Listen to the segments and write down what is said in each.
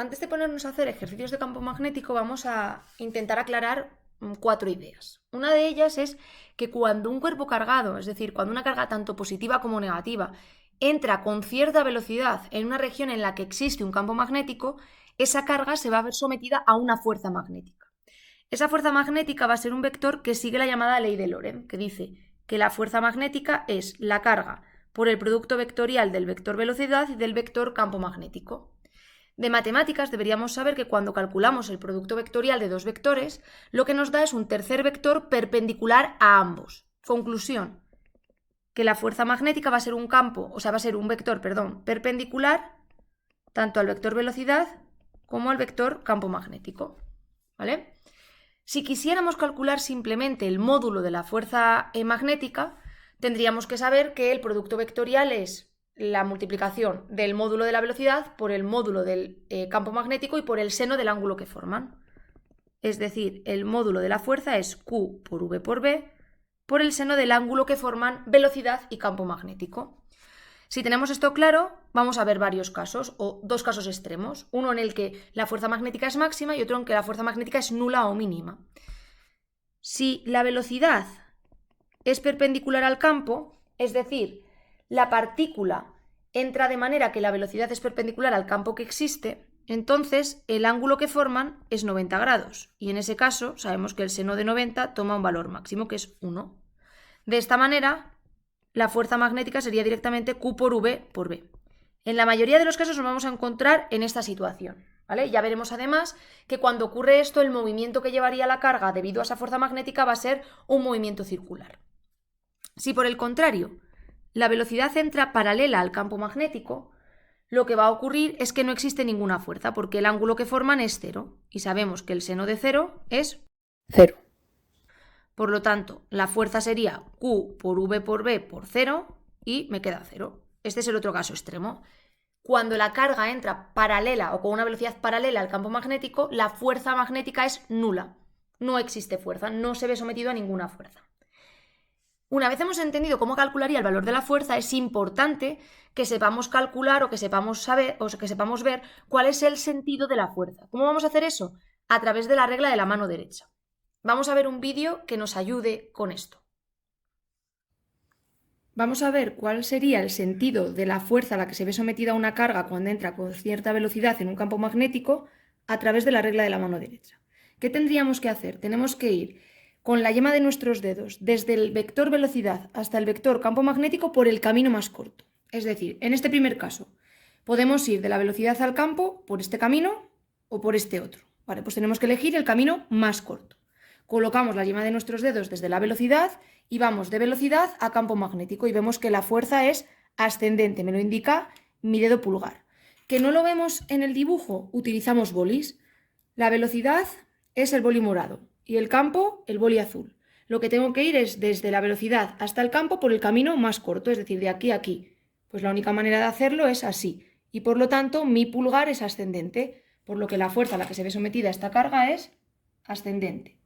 Antes de ponernos a hacer ejercicios de campo magnético, vamos a intentar aclarar 4 ideas. Una de ellas es que cuando un cuerpo cargado, es decir, cuando una carga tanto positiva como negativa, entra con cierta velocidad en una región en la que existe un campo magnético, esa carga se va a ver sometida a una fuerza magnética. Esa fuerza magnética va a ser un vector que sigue la llamada ley de Lorentz, que dice que la fuerza magnética es la carga por el producto vectorial del vector velocidad y del vector campo magnético. De matemáticas deberíamos saber que cuando calculamos el producto vectorial de dos vectores, lo que nos da es un tercer vector perpendicular a ambos. Conclusión, que la fuerza magnética va a ser un vector, perpendicular tanto al vector velocidad como al vector campo magnético, ¿vale? Si quisiéramos calcular simplemente el módulo de la fuerza magnética, tendríamos que saber que el producto vectorial es la multiplicación del módulo de la velocidad por el módulo del campo magnético y por el seno del ángulo que forman. Es decir, el módulo de la fuerza es Q por V por B por el seno del ángulo que forman velocidad y campo magnético. Si tenemos esto claro, vamos a ver varios casos o dos casos extremos. Uno en el que la fuerza magnética es máxima y otro en que la fuerza magnética es nula o mínima. Si la velocidad es perpendicular al campo, es decir, la partícula entra de manera que la velocidad es perpendicular al campo que existe, entonces el ángulo que forman es 90 grados y en ese caso sabemos que el seno de 90 toma un valor máximo que es 1. De esta manera, la fuerza magnética sería directamente Q por V por B. En la mayoría de los casos nos vamos a encontrar en esta situación, ¿vale? Ya veremos además que cuando ocurre esto, el movimiento que llevaría la carga debido a esa fuerza magnética va a ser un movimiento circular. Si por el contrario, la velocidad entra paralela al campo magnético, lo que va a ocurrir es que no existe ninguna fuerza porque el ángulo que forman es 0 y sabemos que el seno de 0 es 0. Por lo tanto, la fuerza sería Q por V por B por 0 y me queda 0. Este es el otro caso extremo. Cuando la carga entra paralela o con una velocidad paralela al campo magnético, la fuerza magnética es nula. No existe fuerza, no se ve sometido a ninguna fuerza. Una vez hemos entendido cómo calcularía el valor de la fuerza, es importante que sepamos calcular o que sepamos saber o que sepamos ver cuál es el sentido de la fuerza. ¿Cómo vamos a hacer eso? A través de la regla de la mano derecha. Vamos a ver un vídeo que nos ayude con esto. Vamos a ver cuál sería el sentido de la fuerza a la que se ve sometida una carga cuando entra con cierta velocidad en un campo magnético a través de la regla de la mano derecha. ¿Qué tendríamos que hacer? Tenemos que ir con la yema de nuestros dedos desde el vector velocidad hasta el vector campo magnético por el camino más corto. Es decir, en este primer caso, podemos ir de la velocidad al campo por este camino o por este otro. Vale, pues tenemos que elegir el camino más corto. Colocamos la yema de nuestros dedos desde la velocidad y vamos de velocidad a campo magnético y vemos que la fuerza es ascendente, me lo indica mi dedo pulgar. ¿Que no lo vemos en el dibujo? Utilizamos bolis. La velocidad es el boli morado y el campo el boli azul. Lo que tengo que ir es desde la velocidad hasta el campo por el camino más corto, es decir, de aquí a aquí. Pues la única manera de hacerlo es así y por lo tanto mi pulgar es ascendente, por lo que la fuerza a la que se ve sometida esta carga es ascendente.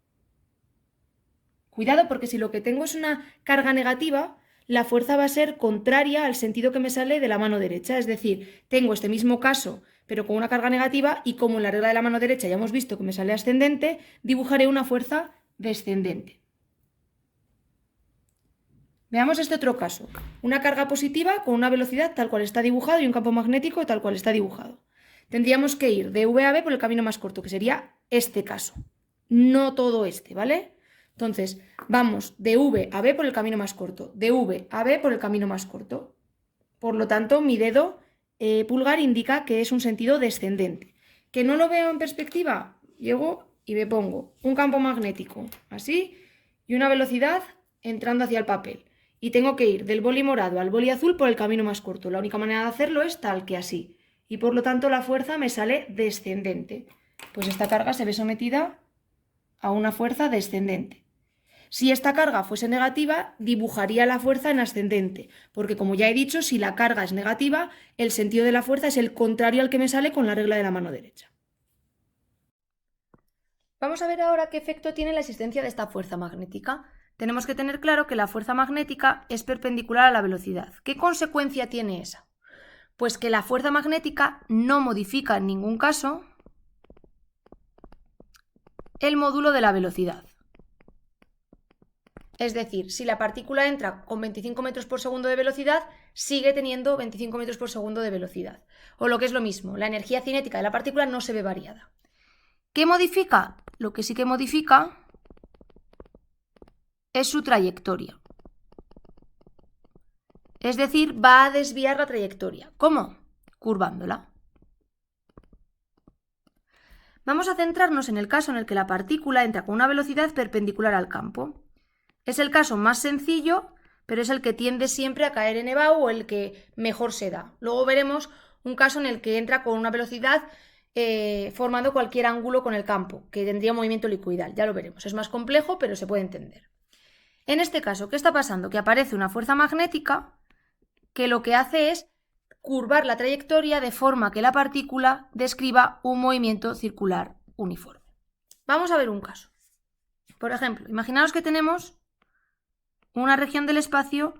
Cuidado porque si lo que tengo es una carga negativa, la fuerza va a ser contraria al sentido que me sale de la mano derecha. Es decir, tengo este mismo caso, pero con una carga negativa y como en la regla de la mano derecha ya hemos visto que me sale ascendente, dibujaré una fuerza descendente. Veamos este otro caso. Una carga positiva con una velocidad tal cual está dibujado y un campo magnético tal cual está dibujado. Tendríamos que ir de V a B por el camino más corto, que sería este caso. No todo este, ¿vale? Entonces, vamos de V a B por el camino más corto, de V a B por el camino más corto. Por lo tanto, mi dedo pulgar indica que es un sentido descendente. ¿Que no lo veo en perspectiva? Llego y me pongo un campo magnético, así, y una velocidad entrando hacia el papel. Y tengo que ir del boli morado al boli azul por el camino más corto. La única manera de hacerlo es tal que así. Y por lo tanto, la fuerza me sale descendente. Pues esta carga se ve sometida a una fuerza descendente. Si esta carga fuese negativa, dibujaría la fuerza en ascendente, porque como ya he dicho, si la carga es negativa, el sentido de la fuerza es el contrario al que me sale con la regla de la mano derecha. Vamos a ver ahora qué efecto tiene la existencia de esta fuerza magnética. Tenemos que tener claro que la fuerza magnética es perpendicular a la velocidad. ¿Qué consecuencia tiene esa? Pues que la fuerza magnética no modifica en ningún caso el módulo de la velocidad. Es decir, si la partícula entra con 25 metros por segundo de velocidad, sigue teniendo 25 metros por segundo de velocidad. O lo que es lo mismo, la energía cinética de la partícula no se ve variada. ¿Qué modifica? Lo que sí que modifica es su trayectoria. Es decir, va a desviar la trayectoria. ¿Cómo? Curvándola. Vamos a centrarnos en el caso en el que la partícula entra con una velocidad perpendicular al campo. Es el caso más sencillo, pero es el que tiende siempre a caer en EBAU o el que mejor se da. Luego veremos un caso en el que entra con una velocidad formando cualquier ángulo con el campo, que tendría movimiento helicoidal. Ya lo veremos. Es más complejo, pero se puede entender. En este caso, ¿qué está pasando? Que aparece una fuerza magnética que lo que hace es curvar la trayectoria de forma que la partícula describa un movimiento circular uniforme. Vamos a ver un caso. Por ejemplo, imaginaos que tenemos una región del espacio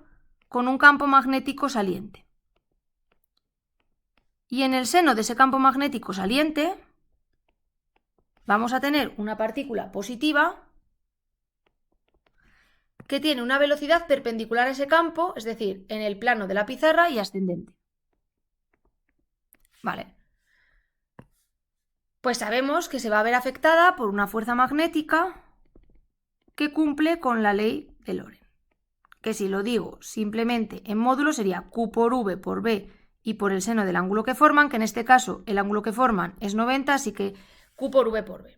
con un campo magnético saliente. Y en el seno de ese campo magnético saliente vamos a tener una partícula positiva que tiene una velocidad perpendicular a ese campo, es decir, en el plano de la pizarra y ascendente. Vale. Pues sabemos que se va a ver afectada por una fuerza magnética que cumple con la ley de Lorentz. Que si lo digo simplemente en módulo sería Q por V por B y por el seno del ángulo que forman, que en este caso el ángulo que forman es 90, así que Q por V por B.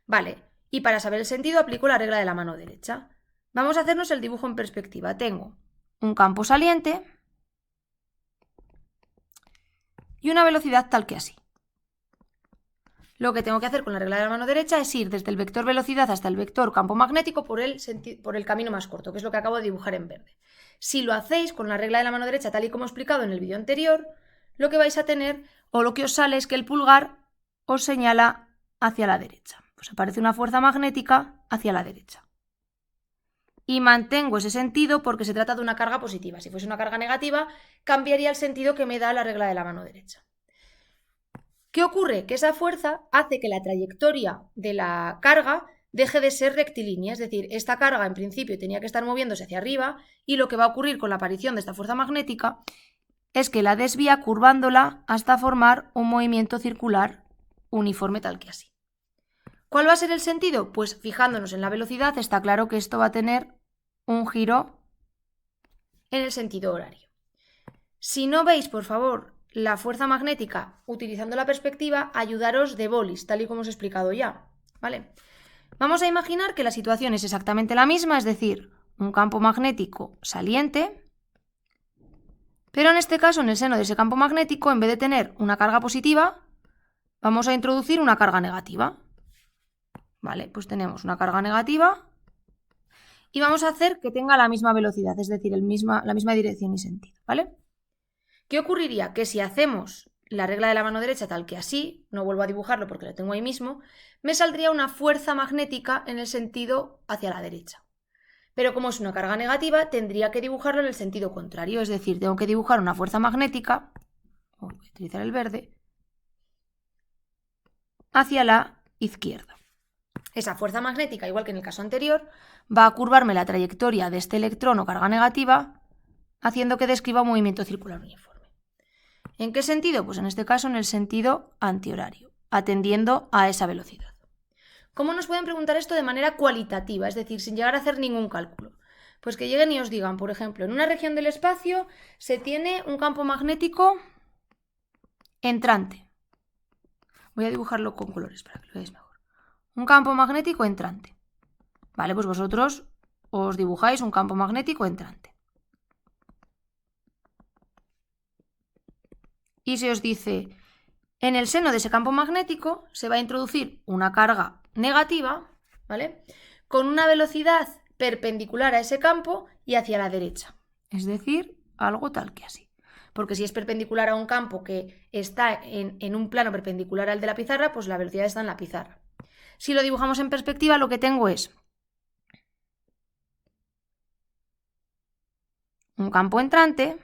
Vale, y para saber el sentido aplico la regla de la mano derecha. Vamos a hacernos el dibujo en perspectiva. Tengo un campo saliente y una velocidad tal que así. Lo que tengo que hacer con la regla de la mano derecha es ir desde el vector velocidad hasta el vector campo magnético por el camino más corto, que es lo que acabo de dibujar en verde. Si lo hacéis con la regla de la mano derecha, tal y como he explicado en el vídeo anterior, lo que vais a tener, o lo que os sale, es que el pulgar os señala hacia la derecha. Pues aparece una fuerza magnética hacia la derecha. Y mantengo ese sentido porque se trata de una carga positiva. Si fuese una carga negativa, cambiaría el sentido que me da la regla de la mano derecha. ¿Qué ocurre? Que esa fuerza hace que la trayectoria de la carga deje de ser rectilínea, es decir, esta carga en principio tenía que estar moviéndose hacia arriba y lo que va a ocurrir con la aparición de esta fuerza magnética es que la desvía curvándola hasta formar un movimiento circular uniforme tal que así. ¿Cuál va a ser el sentido? Pues fijándonos en la velocidad está claro que esto va a tener un giro en el sentido horario. Si no veis, por favor, la fuerza magnética utilizando la perspectiva, ayudaros de bolis, tal y como os he explicado ya, ¿vale? Vamos a imaginar que la situación es exactamente la misma, es decir, un campo magnético saliente, pero en este caso, en el seno de ese campo magnético, en vez de tener una carga positiva, vamos a introducir una carga negativa. Vale, pues tenemos una carga negativa y vamos a hacer que tenga la misma velocidad, es decir, la misma dirección y sentido, ¿vale? ¿Qué ocurriría? Que si hacemos la regla de la mano derecha tal que así, no vuelvo a dibujarlo porque lo tengo ahí mismo, me saldría una fuerza magnética en el sentido hacia la derecha. Pero como es una carga negativa, tendría que dibujarlo en el sentido contrario, es decir, tengo que dibujar una fuerza magnética, voy a utilizar el verde, hacia la izquierda. Esa fuerza magnética, igual que en el caso anterior, va a curvarme la trayectoria de este electrón o carga negativa, haciendo que describa un movimiento circular uniforme. ¿En qué sentido? Pues en este caso en el sentido antihorario, atendiendo a esa velocidad. ¿Cómo nos pueden preguntar esto de manera cualitativa, es decir, sin llegar a hacer ningún cálculo? Pues que lleguen y os digan, por ejemplo, en una región del espacio se tiene un campo magnético entrante. Voy a dibujarlo con colores para que lo veáis mejor. Un campo magnético entrante. Vale, pues vosotros os dibujáis un campo magnético entrante. Y se os dice, en el seno de ese campo magnético se va a introducir una carga negativa, ¿vale? Con una velocidad perpendicular a ese campo y hacia la derecha. Es decir, algo tal que así. Porque si es perpendicular a un campo que está en un plano perpendicular al de la pizarra, pues la velocidad está en la pizarra. Si lo dibujamos en perspectiva, lo que tengo es un campo entrante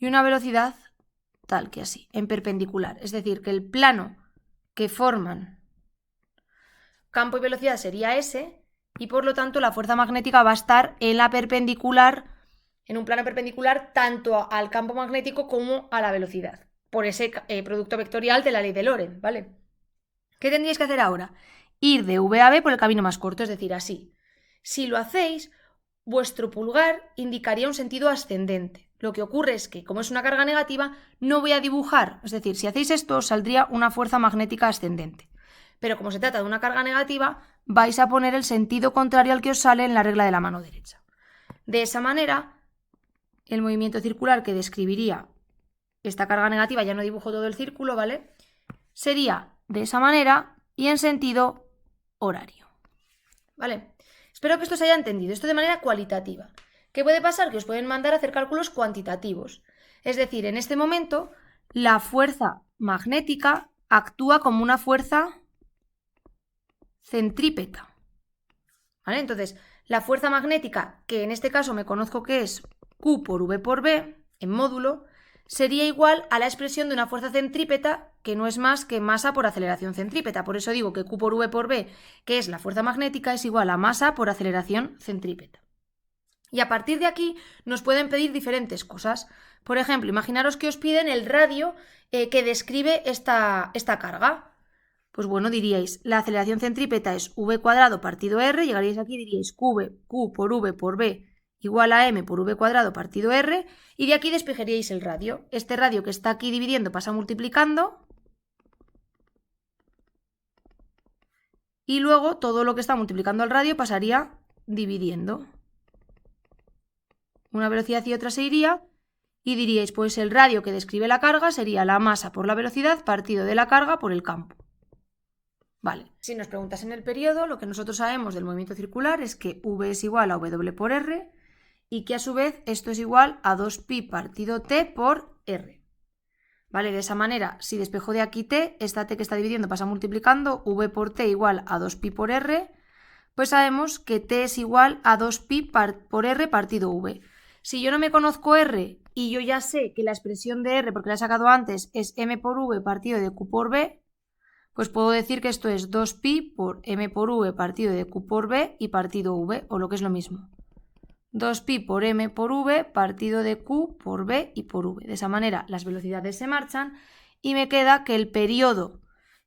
y una velocidad tal que así, en perpendicular. Es decir, que el plano que forman campo y velocidad sería ese, y por lo tanto la fuerza magnética va a estar en la perpendicular, en un plano perpendicular tanto al campo magnético como a la velocidad, por ese producto vectorial de la ley de Lorentz, ¿vale? ¿Qué tendríais que hacer ahora? Ir de V a B por el camino más corto, es decir, así. Si lo hacéis, vuestro pulgar indicaría un sentido ascendente. Lo que ocurre es que, como es una carga negativa, no voy a dibujar. Es decir, si hacéis esto, os saldría una fuerza magnética ascendente. Pero como se trata de una carga negativa, vais a poner el sentido contrario al que os sale en la regla de la mano derecha. De esa manera, el movimiento circular que describiría esta carga negativa, ya no dibujo todo el círculo, ¿vale? Sería de esa manera y en sentido horario. ¿Vale? Espero que esto se haya entendido, esto de manera cualitativa. ¿Qué puede pasar? Que os pueden mandar a hacer cálculos cuantitativos. Es decir, en este momento, la fuerza magnética actúa como una fuerza centrípeta. ¿Vale? Entonces, la fuerza magnética, que en este caso me conozco que es Q por V por B, en módulo, sería igual a la expresión de una fuerza centrípeta, que no es más que masa por aceleración centrípeta. Por eso digo que Q por V por B, que es la fuerza magnética, es igual a masa por aceleración centrípeta. Y a partir de aquí nos pueden pedir diferentes cosas. Por ejemplo, imaginaros que os piden el radio que describe esta carga. Pues bueno, diríais, la aceleración centrípeta es v cuadrado partido r, llegaríais aquí y diríais Q por v por b igual a m por v cuadrado partido r, y de aquí despejaríais el radio. Este radio que está aquí dividiendo pasa multiplicando, y luego todo lo que está multiplicando al radio pasaría dividiendo. Una velocidad y otra se iría, y diríais, pues el radio que describe la carga sería la masa por la velocidad partido de la carga por el campo. Vale, si nos preguntas en el periodo, lo que nosotros sabemos del movimiento circular es que V es igual a W por R, y que a su vez esto es igual a 2pi partido T por R. Vale, de esa manera, si despejo de aquí T, esta T que está dividiendo pasa multiplicando, V por T igual a 2pi por R, pues sabemos que T es igual a 2pi por R partido V. Si yo no me conozco R y yo ya sé que la expresión de R, porque la he sacado antes, es m por V partido de Q por B, pues puedo decir que esto es 2pi por m por v partido de q por b y partido v, o lo que es lo mismo. 2pi por m por v partido de q por b y por v. De esa manera las velocidades se marchan y me queda que el periodo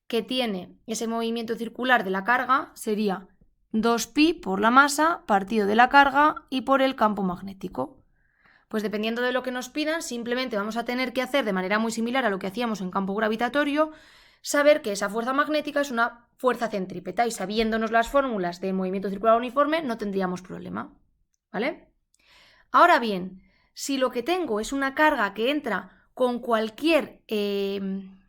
que tiene ese movimiento circular de la carga sería 2pi por la masa partido de la carga y por el campo magnético. Pues dependiendo de lo que nos pidan, simplemente vamos a tener que hacer de manera muy similar a lo que hacíamos en campo gravitatorio, saber que esa fuerza magnética es una fuerza centrípeta, y sabiéndonos las fórmulas de movimiento circular uniforme no tendríamos problema, ¿vale? Ahora bien, si lo que tengo es una carga que entra con cualquier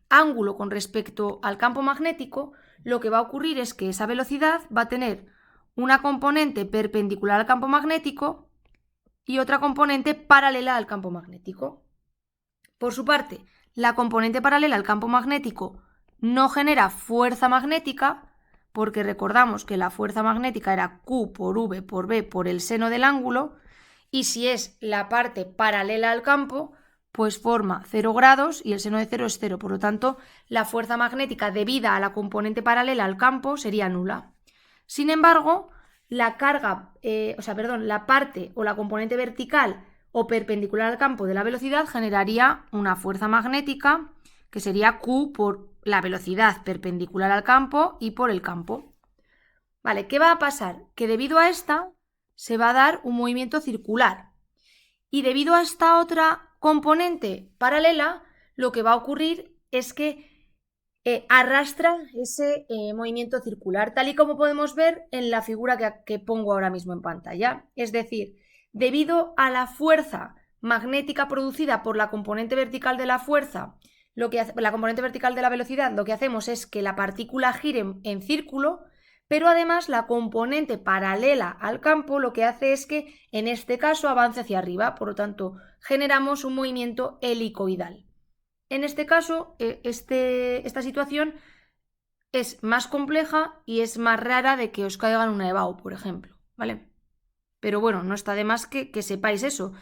ángulo con respecto al campo magnético, lo que va a ocurrir es que esa velocidad va a tener una componente perpendicular al campo magnético y otra componente paralela al campo magnético. Por su parte, la componente paralela al campo magnético no genera fuerza magnética, porque recordamos que la fuerza magnética era Q por V por B por el seno del ángulo, y si es la parte paralela al campo, pues forma 0 grados y el seno de 0 es 0. Por lo tanto, la fuerza magnética debida a la componente paralela al campo sería nula. Sin embargo, la parte o la componente vertical o perpendicular al campo de la velocidad generaría una fuerza magnética que sería Q por la velocidad perpendicular al campo y por el campo. Vale, ¿qué va a pasar? Que debido a esta se va a dar un movimiento circular, y debido a esta otra componente paralela, lo que va a ocurrir es que arrastra ese movimiento circular, tal y como podemos ver en la figura que pongo ahora mismo en pantalla. Es decir, debido a la fuerza magnética producida por la componente vertical de la fuerza, la componente vertical de la velocidad, lo que hacemos es que la partícula gire en círculo, pero además la componente paralela al campo lo que hace es que en este caso avance hacia arriba, por lo tanto generamos un movimiento helicoidal. En este caso, esta situación es más compleja y es más rara de que os caiga en una EBAU, por ejemplo, ¿vale? Pero bueno, no está de más que sepáis eso.